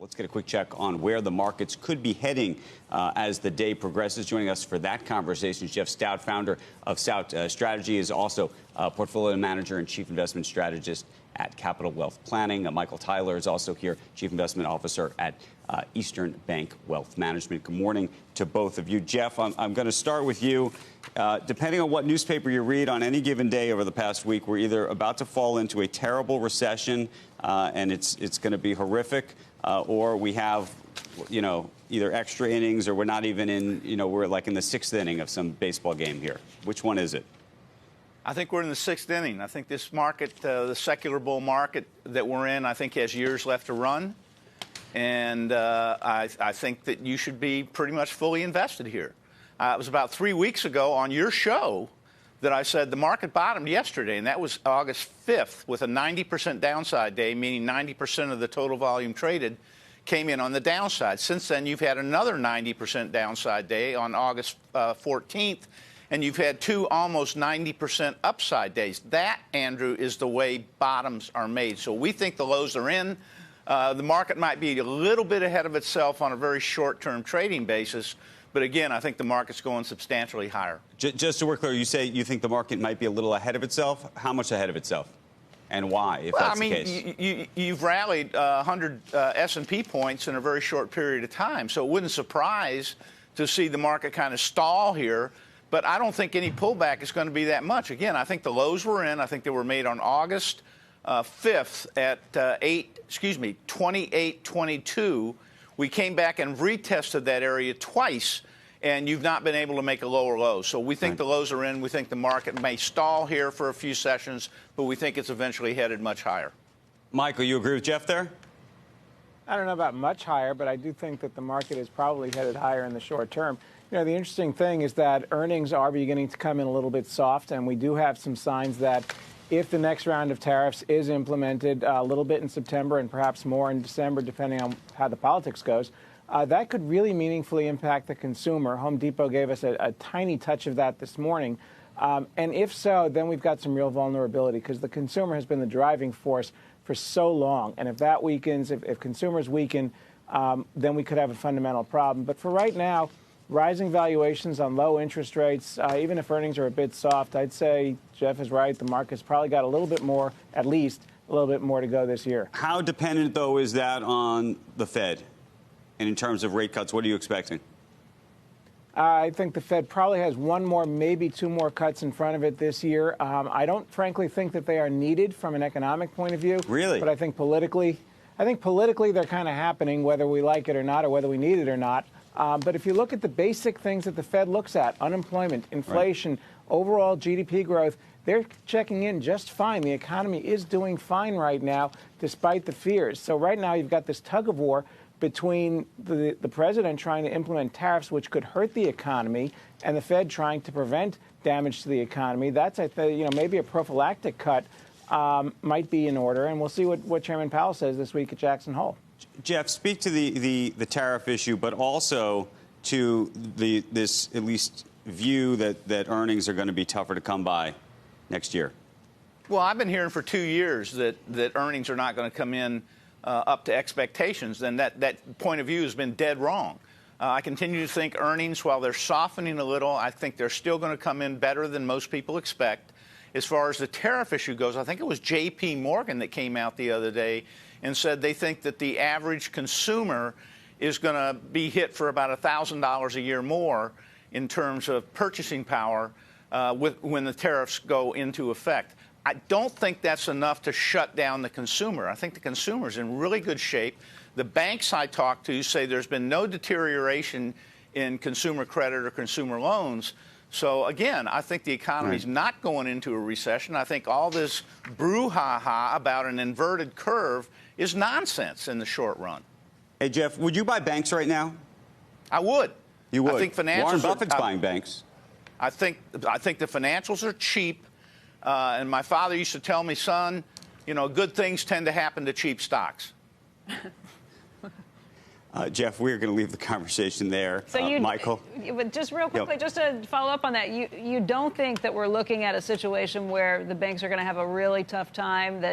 Let's get a quick check on where the markets could be heading as the day progresses. Joining us for that conversation is Jeff Stout, founder of Saut Strategy, is also portfolio manager and chief investment strategist at Capital Wealth Planning. Michael Tyler is also here, chief investment officer at Eastern Bank Wealth Management. Good morning to both of you. Jeff, I'm going to start with you. Depending on what newspaper you read on any given day over the past week, we're either about to fall into a terrible recession and it's going to be horrific, or we have, either extra innings or we're not even in, we're like in the sixth inning of some baseball game here. Which one is it? I think we're in the sixth inning. I think this market, the secular bull market that we're in, I think has years left to run. And I think that you should be pretty much fully invested here. It was about 3 weeks ago on your show that I said the market bottomed yesterday, and that was August 5th with a 90% downside day, meaning 90% of the total volume traded came in on the downside. Since then, you've had another 90% downside day on August 14th, and you've had two almost 90% upside days. That, Andrew, is the way bottoms are made. So we think the lows are in. The market might be a little bit ahead of itself on a very short-term trading basis. But again, I think the market's going substantially higher. Just so we're clear, you say you think the market might be a little ahead of itself. How much ahead of itself? And why, if that's the case? You've rallied 100 S&P points in a very short period of time. So it wouldn't surprise to see the market kind of stall here. But I don't think any pullback is going to be that much. Again, I think the lows were in. I think they were made on August 5th at 28.22. We came back and retested that area twice, and you've not been able to make a lower low. So we think the lows are in. We think the market may stall here for a few sessions, but we think it's eventually headed much higher. Michael, you agree with Jeff there? I don't know about much higher, but I do think that the market is probably headed higher in the short term. The interesting thing is that earnings are beginning to come in a little bit soft, and we do have some signs that if the next round of tariffs is implemented a little bit in September and perhaps more in December, depending on how the politics goes, that could really meaningfully impact the consumer. Home Depot gave us a tiny touch of that this morning. And if so, then we've got some real vulnerability because the consumer has been the driving force for so long. And if that weakens, if consumers weaken, then we could have a fundamental problem. But for right now, rising valuations on low interest rates, even if earnings are a bit soft, I'd say Jeff is right. The market's probably got a little bit more, at least a little bit more to go this year. How dependent, though, is that on the Fed? And in terms of rate cuts, what are you expecting? I think the Fed probably has one more, maybe two more cuts in front of it this year. I don't, frankly, think that they are needed from an economic point of view. Really? But I think politically they're kind of happening, whether we like it or not, or whether we need it or not. But if you look at the basic things that the Fed looks at, unemployment, inflation, overall GDP growth, they're checking in just fine. The economy is doing fine right now, despite the fears. So right now you've got this tug of war between the president trying to implement tariffs, which could hurt the economy, and the Fed trying to prevent damage to the economy. That's, maybe a prophylactic cut might be in order. And we'll see what Chairman Powell says this week at Jackson Hole. Jeff, speak to the tariff issue, but also to this at least view that earnings are going to be tougher to come by next year. Well, I've been hearing for 2 years that earnings are not going to come in up to expectations, and that point of view has been dead wrong. I continue to think earnings, while they're softening a little, I think they're still going to come in better than most people expect. As far as the tariff issue goes, I think it was J.P. Morgan that came out the other day and said they think that the average consumer is going to be hit for about $1,000 a year more in terms of purchasing power when the tariffs go into effect. I don't think that's enough to shut down the consumer. I think the consumer is in really good shape. The banks I talk to say there's been no deterioration in consumer credit or consumer loans. So, again, I think the economy's not going into a recession. I think all this brouhaha about an inverted curve is nonsense in the short run. Hey, Jeff, would you buy banks right now? I would. You would? I think financials Warren Buffett's buying banks. I think the financials are cheap. And my father used to tell me, son, good things tend to happen to cheap stocks. Jeff, we're going to leave the conversation there. So Michael? Just real quickly, just to follow up on that, you don't think that we're looking at a situation where the banks are going to have a really tough time,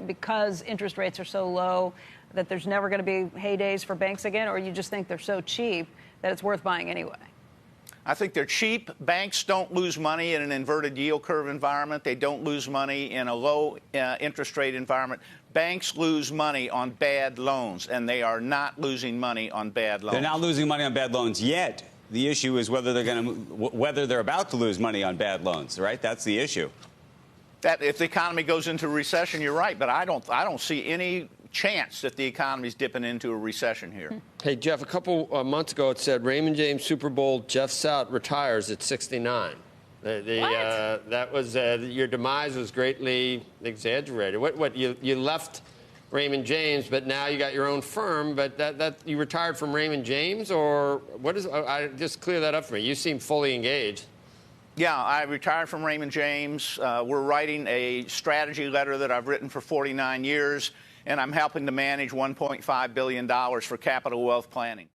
because interest rates are so low, that there's never going to be heydays for banks again, or you just think they're so cheap that it's worth buying anyway? I think they're cheap. Banks don't lose money in an inverted yield curve environment. They don't lose money in a low interest rate environment. Banks lose money on bad loans, and they are not losing money on bad loans. They're not losing money on bad loans yet. The issue is whether they're about to lose money on bad loans, right? That's the issue. That if the economy goes into recession, you're right, but I don't see any chance that the economy's dipping into a recession here. Hey, Jeff, a couple months ago it said Raymond James Super Bowl Jeff Saut retires at 69. That was your demise was greatly exaggerated. What you left Raymond James, but now you got your own firm. But that you retired from Raymond James, or what is? I just clear that up for me. You seem fully engaged. Yeah, I retired from Raymond James. We're writing a strategy letter that I've written for 49 years, and I'm helping to manage $1.5 billion for capital wealth planning.